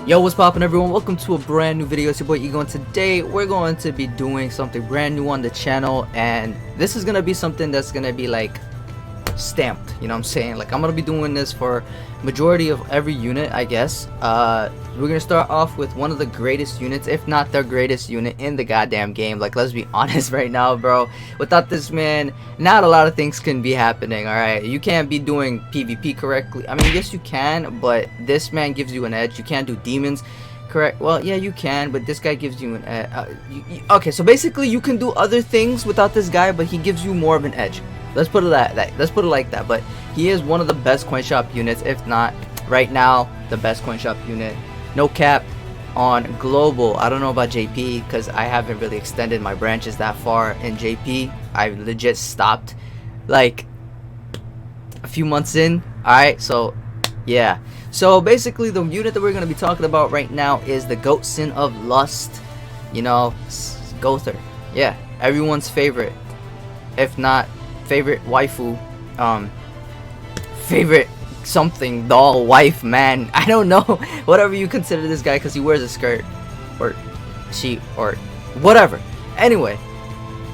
Yo, what's poppin', everyone? Welcome to a brand new video. It's your boy Ego, and today we're going to be doing something brand new on the channel, and this is gonna be something that's gonna be like stamped, you know what I'm saying? Like, I'm gonna be doing this for majority of every unit, I guess. We're gonna start off with one of the greatest units, if not the greatest unit in the goddamn game. Like, let's be honest right now, bro. Without this man, not a lot of things can be happening. All right, you can't be doing PvP correctly. I mean, yes you can, but this man gives you an edge. You can't do demons correct. Well, yeah, you can, but this guy gives you an edge. Okay, so basically you can do other things without this guy, but he gives you more of an edge. Let's put it let's put it like that. But he is one of the best coin shop units, if not right now the best coin shop unit. No cap on global. I don't know about JP because I haven't really extended my branches that far in JP. I legit stopped like a few months in. Alright, so yeah. So basically the unit that we're going to be talking about right now is the Goat Sin of Lust. You know, GOWTHER. Yeah, everyone's favorite, if not favorite waifu, favorite something doll wife, man, I don't know, whatever you consider this guy, because he wears a skirt or she or whatever. Anyway,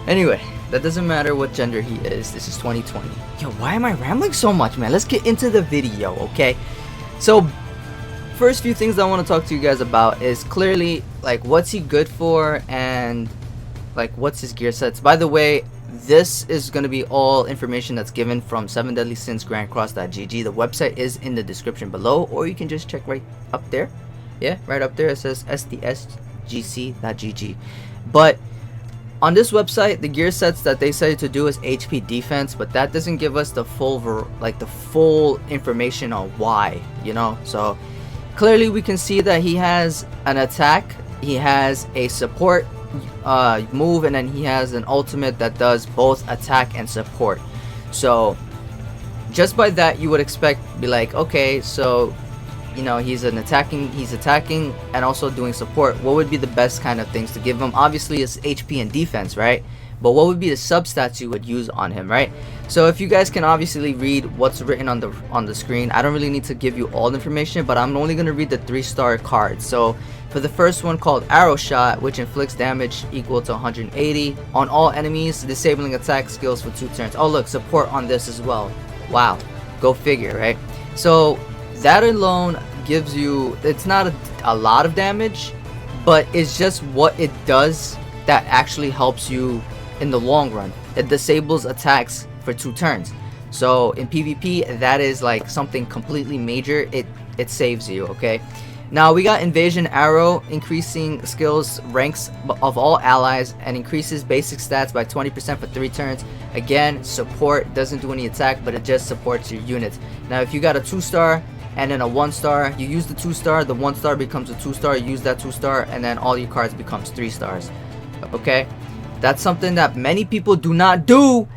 that doesn't matter what gender he is. This is 2020. Yo, why am I rambling so much, man? Let's get into the video, okay? So first few things I want to talk to you guys about is clearly like what's he good for and like what's his gear sets. By the way, this is going to be all information that's given from 7deadlysinsgrandcross.gg. The website is in the description below, or you can just check right up there. Yeah, right up there it says sdsgc.gg. But on this website, the gear sets that they say to do is HP defense, but that doesn't give us the full full information on why, you know. So clearly we can see that he has an attack, he has a support move, and then he has an ultimate that does both attack and support. So just by that you would expect, be like, okay, so you know he's attacking and also doing support. What would be the best kind of things to give him? Obviously it's HP and defense, right? But what would be the substats you would use on him, right? So if you guys can obviously read what's written on the screen, I don't really need to give you all the information, but I'm only going to read the 3-star cards. So for the first one, called Arrow Shot, which inflicts damage equal to 180 on all enemies, disabling attack skills for 2 turns. Oh look, support on this as well. Wow, go figure, right? So that alone gives you, it's not a lot of damage, but it's just what it does that actually helps you in the long run. It disables attacks for 2 turns. So in PvP, that is like something completely major. It saves you, okay? Now we got Invasion Arrow, increasing skills ranks of all allies and increases basic stats by 20% for 3 turns. Again, support, doesn't do any attack, but it just supports your units. Now if you got a 2-star and then a 1-star, you use the 2-star, the 1-star becomes a 2-star, you use that 2-star, and then all your cards becomes 3 stars. Okay? That's something that many people do not do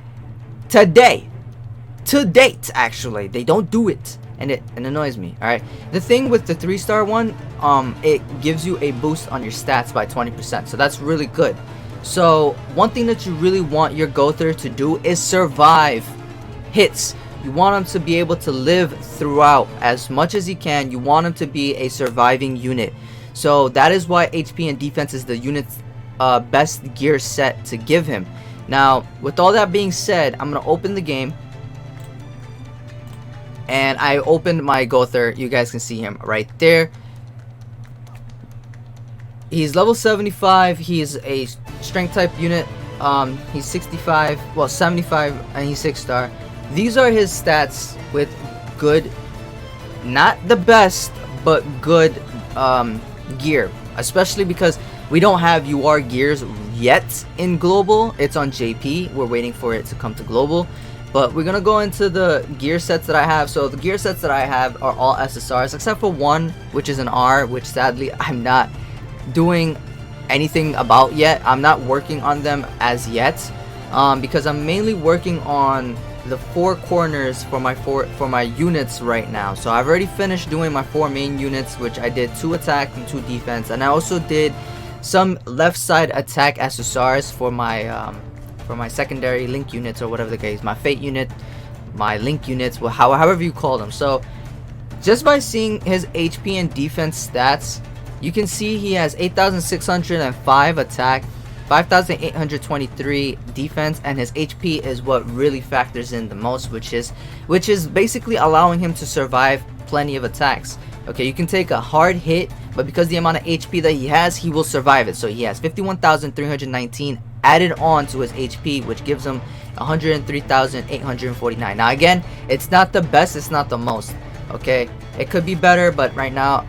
today. To date, actually. They don't do it. And it annoys me. Alright. The thing with the 3-star one, it gives you a boost on your stats by 20%. So that's really good. So one thing that you really want your GOWTHER to do is survive hits. You want him to be able to live throughout as much as he can. You want him to be a surviving unit. So that is why HP and defense is the unit's best gear set to give him. Now with all that being said, I'm gonna open the game, and I opened my GOWTHER. You guys can see him right there. He's level 75. He's a strength type unit. He's 65, well 75, and he's 6-star. These are his stats with good, not the best, but good gear, especially because we don't have UR gears yet in global. It's on JP. We're waiting for it to come to global. But we're gonna go into the gear sets that I have. So the gear sets that I have are all SSRs except for one, which is an R, which sadly I'm not doing anything about yet. I'm not working on them as yet, because I'm mainly working on the 4 corners for my units right now. So I've already finished doing my 4 main units, which I did 2 attack and 2 defense, and I also did some left side attack SSRs for my secondary link units, or whatever the case, my fate unit, my link units, however you call them. So Just by seeing his HP and defense stats, you can see he has 8,605 attack, 5,823 defense, and his HP is what really factors in the most, which is basically allowing him to survive plenty of attacks. Okay, you can take a hard hit, but because the amount of HP that he has, he will survive it. So he has 51,319 added on to his HP, which gives him 103,849. Now again, it's not the best, it's not the most. Okay, it could be better, but right now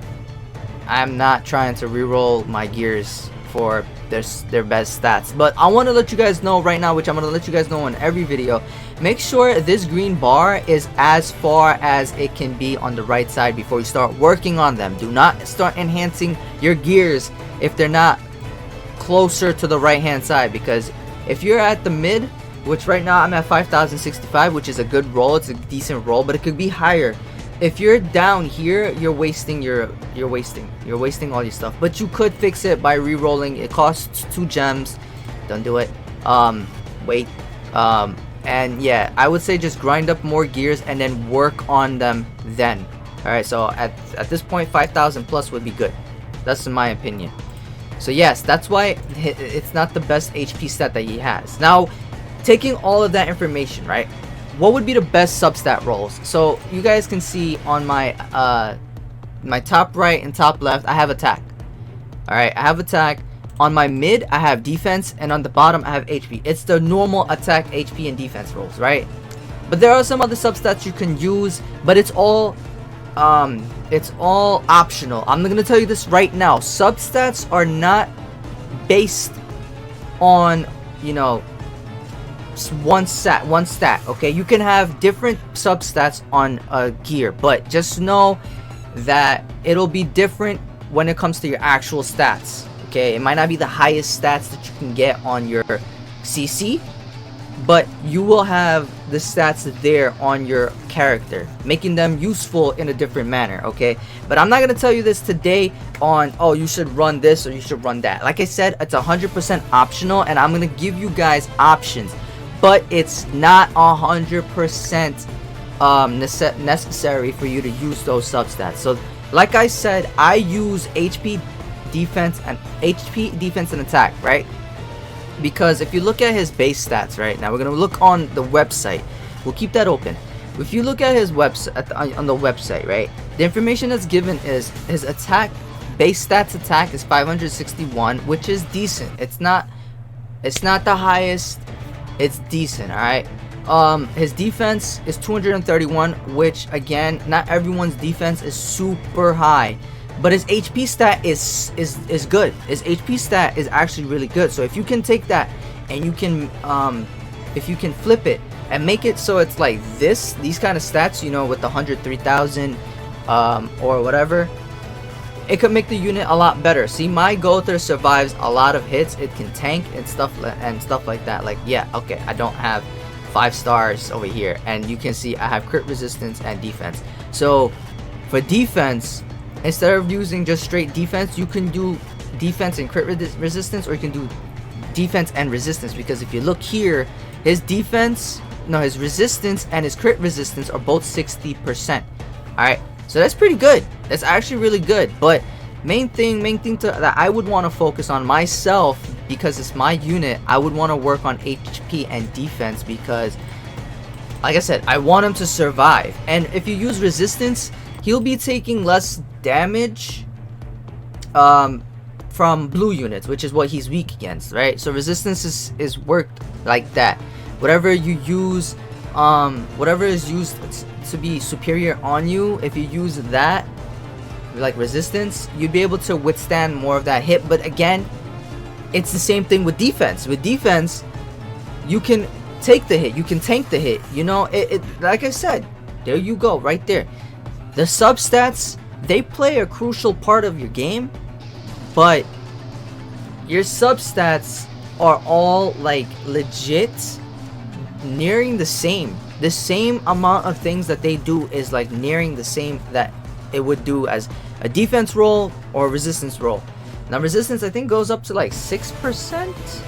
I'm not trying to reroll my gears for their best stats. But I want to let you guys know right now, which I'm going to let you guys know in every video, make sure this green bar is as far as it can be on the right side before you start working on them. Do not start enhancing your gears if they're not closer to the right hand side, because if you're at the mid, which right now I'm at 5,065, which is a good roll, it's a decent roll, but it could be higher. If you're down here, you're wasting all your stuff. But you could fix it by re-rolling. It costs 2 gems. Don't do it. Wait. And yeah, I would say just grind up more gears and then work on them then. Alright, so at this point, 5,000 plus would be good. That's in my opinion. So yes, that's why it's not the best HP stat that he has. Now, taking all of that information, right? What would be the best substat rolls? So you guys can see on my my top right and top left, I have attack. All right, I have attack. On my mid, I have defense, and on the bottom, I have HP. It's the normal attack, HP, and defense rolls, right? But there are some other substats you can use, but it's all optional. I'm gonna tell you this right now. Substats are not based on, you know, one stat. Okay, you can have different substats on a gear, but just know that it'll be different when it comes to your actual stats. Okay, it might not be the highest stats that you can get on your CC, but you will have the stats there on your character, making them useful in a different manner. Okay, but I'm not gonna tell you this today on, oh, you should run this or you should run that. Like I said, it's 100% optional, and I'm gonna give you guys options, but it's not 100% necessary for you to use those substats. So like I said, I use HP, defense, and attack, right? Because if you look at his base stats right now, we're gonna look on the website. We'll keep that open. If you look at his website, on the website, right, the information that's given is his attack, base stats attack is 561, which is decent. It's not the highest, it's decent. All right. His defense is 231, which again, not everyone's defense is super high, but his HP stat is good. His HP stat is actually really good. So if you can take that and you can if you can flip it and make it so it's like these kind of stats, you know, with the 103,000 or whatever, it could make the unit a lot better. See, my GOWTHER survives a lot of hits. It can tank and stuff like that. Like, yeah, okay, I don't have 5 stars over here, and you can see I have crit resistance and defense. So for defense, instead of using just straight defense, you can do defense and crit resistance, or you can do defense and resistance, because if you look here, his resistance and his crit resistance are both 60%. Alright, so that's pretty good. That's actually really good. But main thing that I would want to focus on myself, because it's my unit, I would want to work on HP and defense, because like I said, I want him to survive. And if you use resistance, he'll be taking less damage from blue units, which is what he's weak against, right? So resistance is worked like that. Whatever you use, whatever is used to be superior on you, if you use that, like resistance, you'd be able to withstand more of that hit. But again, it's the same thing with defense. With defense, you can take the hit, you can tank the hit, you know. It like I said, there you go, right there. The substats, they play a crucial part of your game, but your substats are all like legit nearing the same amount of things that they do is like nearing the same that it would do as a defense roll or a resistance roll. Now resistance, I think, goes up to like 6%.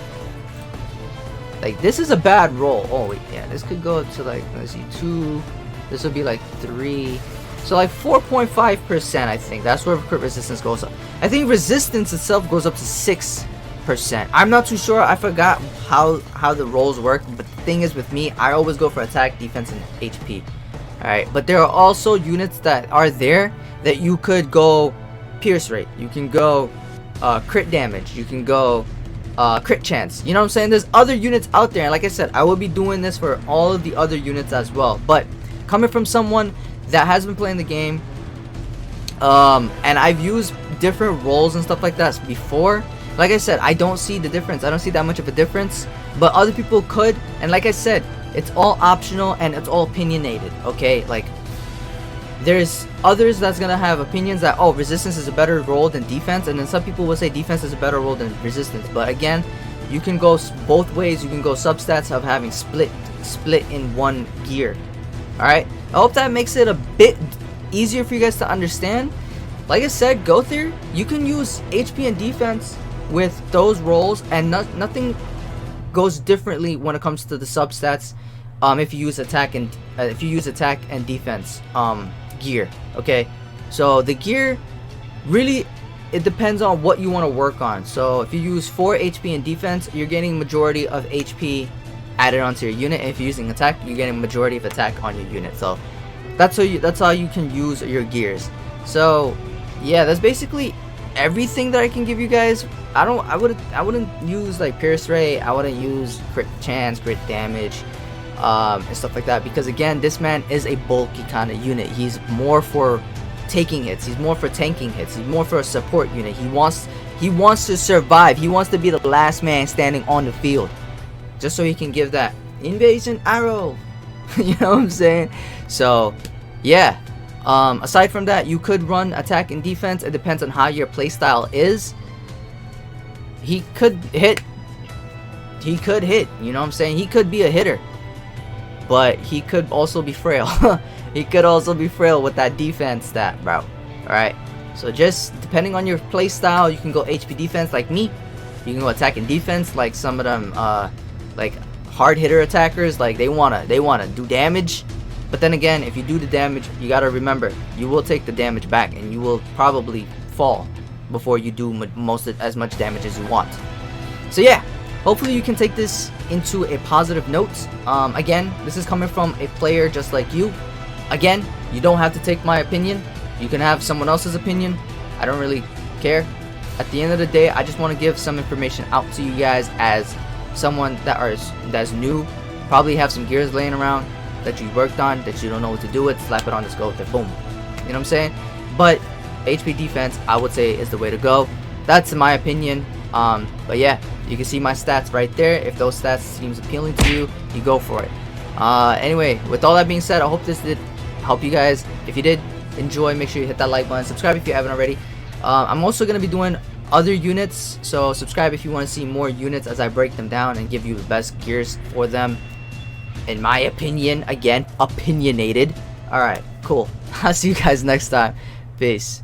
Like, this is a bad roll. Oh wait, yeah, this could go up to like, let's see, 2. This would be like 3. So like 4.5%, I think. That's where crit resistance goes up. I think resistance itself goes up to 6%. I'm not too sure. I forgot how the rolls work. But the thing is, with me, I always go for attack, defense, and HP. Alright, but there are also units that are there that you could go pierce rate. You can go crit damage. You can go crit chance. You know what I'm saying? There's other units out there. And like I said, I will be doing this for all of the other units as well. But coming from someone that has been playing the game, and I've used different roles and stuff like that before, like I said, I don't see the difference. I don't see that much of a difference, but other people could. And like I said, it's all optional and it's all opinionated, okay? Like, there's others that's gonna have opinions that, oh, resistance is a better role than defense, and then some people will say defense is a better role than resistance. But again, you can go both ways. You can go substats of having split in one gear. Alright, I hope that makes it a bit easier for you guys to understand. Like I said, GOWTHER, you can use HP and defense with those roles, and nothing goes differently when it comes to the substats. If you use attack and defense gear. Okay, so the gear really, it depends on what you want to work on. So if you use 4 HP and defense, you're getting majority of HP added onto your unit. And if you're using attack, you're getting majority of attack on your unit. So that's how you can use your gears. So yeah, that's basically everything that I can give you guys. I wouldn't use like pierce rate. I wouldn't use crit chance, crit damage, and stuff like that, because again, this man is a bulky kind of unit. He's more for taking hits. He's more for tanking hits. He's more for a support unit. He wants to survive. He wants to be the last man standing on the field, just so he can give that invasion arrow. You know what I'm saying? So yeah, aside from that, you could run attack and defense. It depends on how your playstyle is. He could hit, you know what I'm saying? He could be a hitter, but he could also be frail. He could also be frail with that defense stat, bro. Alright, so just depending on your playstyle, you can go HP defense like me. You can go attack and defense like some of them, like hard hitter attackers, like they wanna do damage. But then again, if you do the damage, you gotta remember, you will take the damage back, and you will probably fall before you do as much damage as you want. So yeah, hopefully you can take this into a positive note. Again, this is coming from a player just like you. Again, you don't have to take my opinion. You can have someone else's opinion. I don't really care. At the end of the day, I just want to give some information out to you guys as someone that's new. Probably have some gears laying around that you worked on that you don't know what to do with. Slap it on this GOWTHER, boom. You know what I'm saying? But HP defense, I would say, is the way to go. That's my opinion. But yeah, you can see my stats right there. If those stats seems appealing to you, you go for it. Anyway, with all that being said, I hope this did help you guys. If you did enjoy, make sure you hit that like button, subscribe if you haven't already. I'm also going to be doing other units, so subscribe if you want to see more units as I break them down and give you the best gears for them, in my opinion. Again, opinionated. Alright, cool. I'll see you guys next time. Peace.